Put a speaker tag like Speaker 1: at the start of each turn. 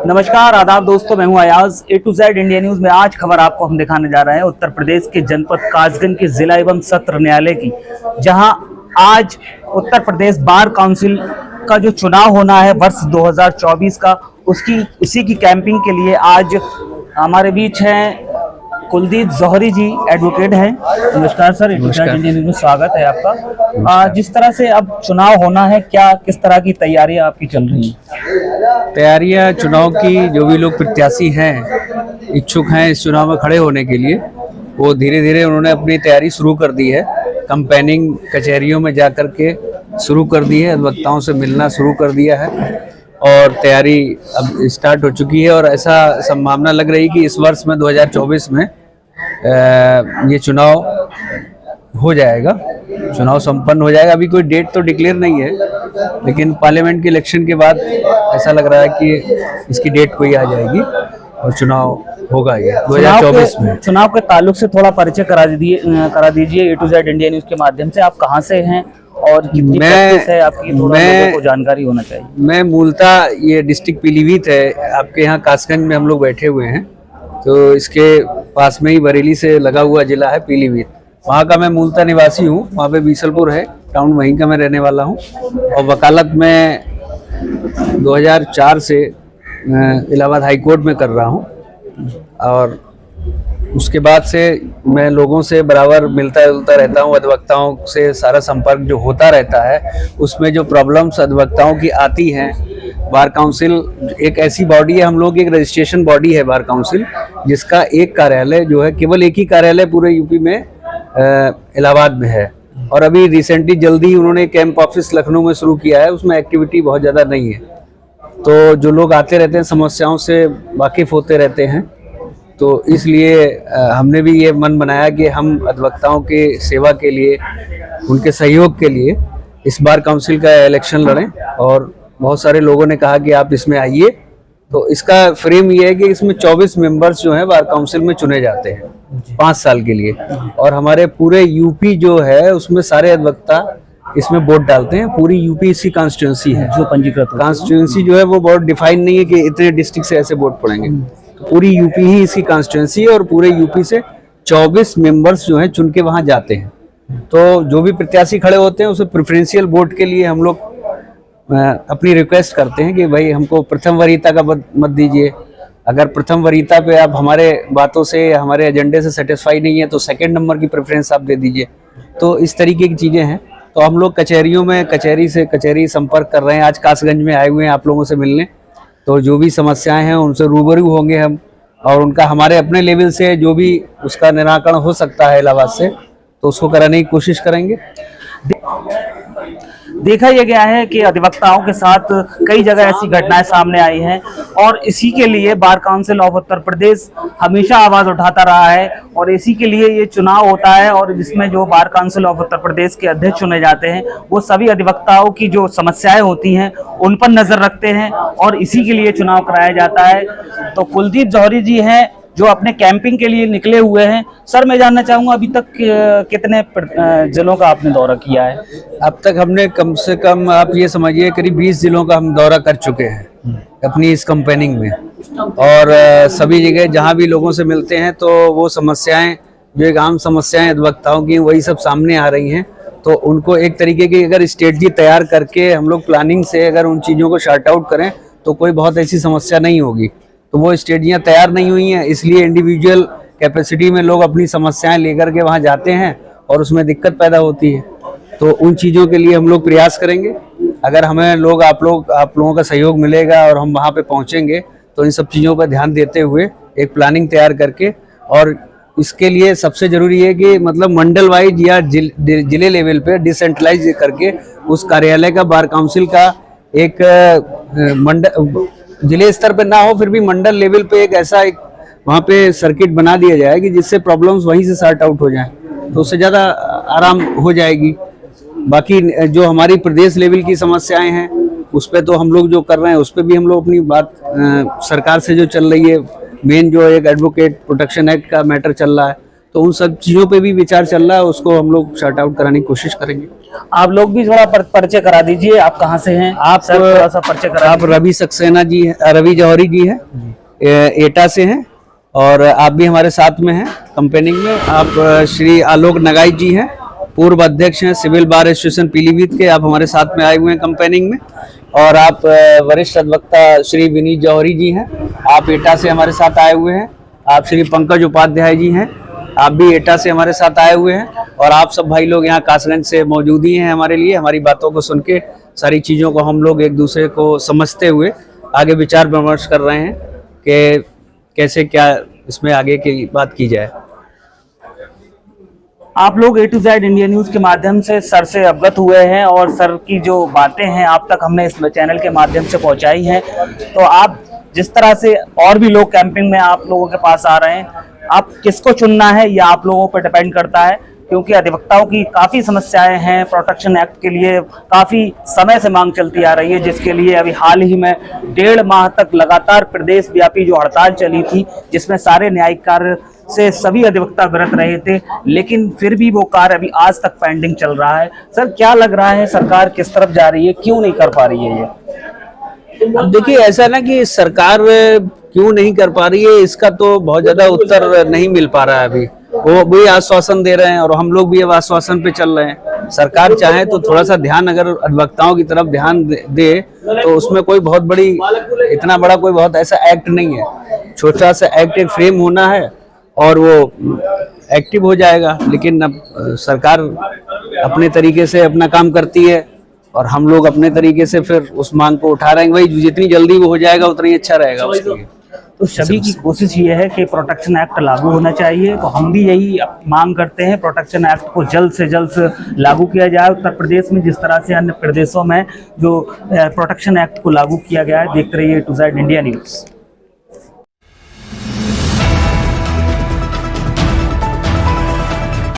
Speaker 1: नमस्कार आदाब दोस्तों, मैं हूं Ayaz. A to Z India news में आज खबर आपको हम दिखाने जा रहे हैं उत्तर प्रदेश के जनपद कासगंज के जिला एवं सत्र न्यायालय की, जहां आज उत्तर प्रदेश बार काउंसिल का जो चुनाव होना है वर्ष 2024 का, उसी की कैंपिंग के लिए आज हमारे बीच हैं कुलदीप जौहरी जी, एडवोकेट हैं। नमस्कार sir, A to Z India news में स्वागत है आपका। जिस तरह से अब चुनाव होना है, किस तरह की तैयारियां आपकी चल रही हैं?
Speaker 2: तैयारियां चुनाव की, जो भी लोग प्रत्याशी हैं, इच्छुक हैं इस चुनाव में खड़े होने के लिए, वो धीरे धीरे उन्होंने अपनी तैयारी शुरू कर दी है। कैंपेनिंग कचहरियों में जा कर के शुरू कर दी है, अधिवक्ताओं से मिलना शुरू कर दिया है और तैयारी अब स्टार्ट हो चुकी है। और ऐसा संभावना लग रही कि इस वर्ष में 2024 में ये चुनाव हो जाएगा, चुनाव संपन्न हो जाएगा। अभी कोई डेट तो डिक्लेयर नहीं है, लेकिन पार्लियामेंट के इलेक्शन के बाद ऐसा लग रहा है कि इसकी डेट कोई आ जाएगी और चुनाव होगा ये 2024 में।
Speaker 1: चुनाव के ताल्लुक से थोड़ा परिचय करा दीजिए A to Z India news के माध्यम से। आप कहाँ से हैं और कितनी प्रैक्टिस है आपकी, थोड़ा लोगों को जानकारी होना चाहिए।
Speaker 2: मैं मूलतः, ये डिस्ट्रिक्ट पीलीभीत है, आपके यहाँ कासगंज में हम लोग बैठे हुए हैं, तो इसके पास में ही बरेली से लगा हुआ जिला है पीलीभीत। वहाँ का मैं मूलतः निवासी हूँ, वहाँ पे बीसलपुर है टाउन, वहीं का मैं रहने वाला हूँ। और वकालत में 2004 से इलाहाबाद हाई कोर्ट में कर रहा हूँ, और उसके बाद से मैं लोगों से बराबर मिलता जुलता रहता हूँ। अधिवक्ताओं से सारा संपर्क जो होता रहता है, उसमें जो प्रॉब्लम्स अधिवक्ताओं की आती हैं, बार काउंसिल एक ऐसी बॉडी है, हम लोग एक रजिस्ट्रेशन बॉडी है बार काउंसिल, जिसका एक कार्यालय जो है, केवल एक ही कार्यालय पूरे यूपी में इलाहाबाद में है। और अभी रिसेंटली जल्दी ही उन्होंने कैंप ऑफिस लखनऊ में शुरू किया है, उसमें एक्टिविटी बहुत ज़्यादा नहीं है, तो जो लोग आते रहते हैं समस्याओं से वाकिफ़ होते रहते हैं। तो इसलिए हमने भी ये मन बनाया कि हम अधिवक्ताओं के सेवा के लिए, उनके सहयोग के लिए इस बार काउंसिल का इलेक्शन लड़ें। और बहुत सारे लोगों ने कहा कि आप इसमें आइए। तो इसका फ्रेम ये है कि इसमें 24 मेंबर्स जो हैं बार काउंसिल में चुने जाते हैं 5 साल के लिए, और हमारे पूरे यूपी जो है उसमें सारे अधिवक्ता इसमें वोट डालते हैं। पूरी यूपी इसकी कॉन्स्टिट्यूंसी है, जो पंजीकृत कॉन्स्टिट्यूंसी जो है वो बहुत डिफाइन नहीं है कि इतने डिस्ट्रिक्ट से ऐसे वोट पड़ेंगे। तो पूरी यूपी ही इसकी कॉन्स्टिट्यूंसी है, और पूरे यूपी से 24 मेंबर्स जो हैं चुन के वहाँ जाते हैं। तो जो भी प्रत्याशी खड़े होते हैं उसे प्रेफरेंशियल वोट के लिए हम लोग अपनी रिक्वेस्ट करते हैं कि भाई हमको प्रथम वरीयता का मत दीजिए। अगर प्रथम वरीयता पे आप हमारे बातों से, हमारे एजेंडे से सेटिस्फाई नहीं है, तो सेकंड नंबर की प्रेफरेंस आप दे दीजिए। तो इस तरीके की चीज़ें हैं। तो हम लोग कचहरियों में कचहरी संपर्क कर रहे हैं। आज कासगंज में आए हुए हैं आप लोगों से मिलने, तो जो भी समस्याएं हैं उनसे रूबरू होंगे हम, और उनका हमारे अपने लेवल से जो भी उसका निराकरण हो सकता है इलाहाबाद से, तो उसको कराने की कोशिश करेंगे।
Speaker 1: देखा यह गया है कि अधिवक्ताओं के साथ कई जगह ऐसी घटनाएं सामने आई हैं, और इसी के लिए bar council of Uttar Pradesh हमेशा आवाज उठाता रहा है, और इसी के लिए ये चुनाव होता है। और जिसमें जो bar council of Uttar Pradesh के अध्यक्ष चुने जाते हैं, वो सभी अधिवक्ताओं की जो समस्याएं होती हैं उन पर नजर रखते हैं, और इसी के लिए चुनाव कराया जाता है। तो कुलदीप जौहरी जी हैं जो अपने कैंपिंग के लिए निकले हुए हैं। सर, मैं जानना चाहूँगा अभी तक कितने जिलों का आपने दौरा किया है?
Speaker 2: अब तक हमने कम से कम, आप ये समझिए, करीब 20 जिलों का हम दौरा कर चुके हैं अपनी इस कैंपेनिंग में। और सभी जगह जहाँ भी लोगों से मिलते हैं, तो वो समस्याएं, जो एक आम समस्याएं अधिवक्ताओं की, वही सब सामने आ रही हैं। तो उनको एक तरीके की अगर स्ट्रेटजी तैयार करके हम लोग प्लानिंग से अगर उन चीज़ों को शार्ट आउट करें, तो कोई बहुत ऐसी समस्या नहीं होगी। तो वो स्ट्रेटजियाँ तैयार नहीं हुई हैं, इसलिए इंडिविजुअल कैपेसिटी में लोग अपनी समस्याएं लेकर के वहाँ जाते हैं और उसमें दिक्कत पैदा होती है। तो उन चीज़ों के लिए हम लोग प्रयास करेंगे। अगर हमें आप लोगों का सहयोग मिलेगा और हम वहाँ पे पहुँचेंगे, तो इन सब चीज़ों पर ध्यान देते हुए एक प्लानिंग तैयार करके, और इसके लिए सबसे ज़रूरी है कि मतलब मंडल वाइज या जिले लेवल पे डिसेंट्रलाइज करके उस कार्यालय का, बार काउंसिल का एक मंडल, जिले स्तर पे ना हो, फिर भी मंडल लेवल पे एक ऐसा एक वहाँ पे सर्किट बना दिया जाए कि जिससे प्रॉब्लम्स वहीं से सॉर्ट आउट हो जाएं, तो उससे ज़्यादा आराम हो जाएगी। बाकी जो हमारी प्रदेश लेवल की समस्याएं हैं, उस पर तो हम लोग जो कर रहे हैं, उस पर भी हम लोग अपनी बात सरकार से जो चल रही है, मेन जो एक एडवोकेट प्रोटेक्शन एक्ट का मैटर चल रहा है, तो उन सब चीज़ों पे भी विचार चल रहा है, उसको हम लोग शॉर्ट आउट कराने की कोशिश करेंगे।
Speaker 1: आप लोग भी थोड़ा परिचय करा दीजिए, आप कहाँ से हैं?
Speaker 2: आप
Speaker 1: सर थोड़ा सा परिचय करा
Speaker 2: आप रवि सक्सेना जी रवि जौहरी जी हैं, एटा से हैं, और आप भी हमारे साथ में हैं कंपनी में। आप श्री आलोक नगाई जी हैं, पूर्व अध्यक्ष हैं सिविल बार एसोसिएशन पीलीभीत के, आप हमारे साथ में आए हुए हैं कंपनी में। और आप वरिष्ठ अधिवक्ता श्री विनीत जौहरी जी हैं, आप एटा से हमारे साथ आए हुए हैं। आप श्री पंकज उपाध्याय जी हैं, आप भी एटा से हमारे साथ आए हुए हैं। और आप सब भाई लोग यहाँ कासगंज से मौजूद ही हैं हमारे लिए, हमारी बातों को सुन के, सारी चीज़ों को हम लोग एक दूसरे को समझते हुए आगे विचार विमर्श कर रहे हैं कि कैसे क्या इसमें आगे की बात की जाए।
Speaker 1: आप लोग A to Z India news के माध्यम से सर से अवगत हुए हैं और सर की जो बातें हैं आप तक हमने इस चैनल के माध्यम से पहुंचाई हैं। तो आप जिस तरह से और भी लोग कैंपिंग में आप लोगों के पास आ रहे हैं, आप किसको चुनना है यह आप लोगों पर डिपेंड करता है, क्योंकि अधिवक्ताओं की काफ़ी समस्याएं हैं। प्रोटेक्शन एक्ट के लिए काफ़ी समय से मांग चलती आ रही है, जिसके लिए अभी हाल ही में 1.5 माह तक लगातार प्रदेश व्यापी जो हड़ताल चली थी, जिसमें सारे न्यायिक कार्य से सभी अधिवक्ता विरत रहे थे, लेकिन फिर भी वो कार्य अभी आज तक पेंडिंग चल रहा है। सर क्या लग रहा है, सरकार किस तरफ जा रही है, क्यों नहीं कर पा रही है ये?
Speaker 2: अब देखिए, ऐसा ना कि सरकार क्यों नहीं कर पा रही है, इसका तो बहुत ज्यादा उत्तर नहीं मिल पा रहा है अभी। वो भी आश्वासन दे रहे हैं और हम लोग भी अब आश्वासन पे चल रहे हैं। सरकार चाहे तो थोड़ा सा ध्यान अगर अधिवक्ताओं की तरफ ध्यान दे तो उसमें कोई बहुत बड़ी, इतना बड़ा कोई बहुत ऐसा एक्ट नहीं है। छोटा सा एक्ट एक फ्रेम होना है और वो एक्टिव हो जाएगा। लेकिन अब सरकार अपने तरीके से अपना काम करती है और हम लोग अपने तरीके से फिर उस मांग को उठा रहे हैं। भाई जितनी जल्दी वो हो जाएगा उतना ही अच्छा रहेगा उसके लिए।
Speaker 1: तो सभी की कोशिश ये है कि प्रोटेक्शन एक्ट लागू होना चाहिए, तो हम भी यही मांग करते हैं, प्रोटेक्शन एक्ट को जल्द से जल्द लागू किया जाए उत्तर प्रदेश में, जिस तरह से अन्य प्रदेशों में जो प्रोटेक्शन एक्ट को लागू किया गया है। देखते रहिए A to Z India news.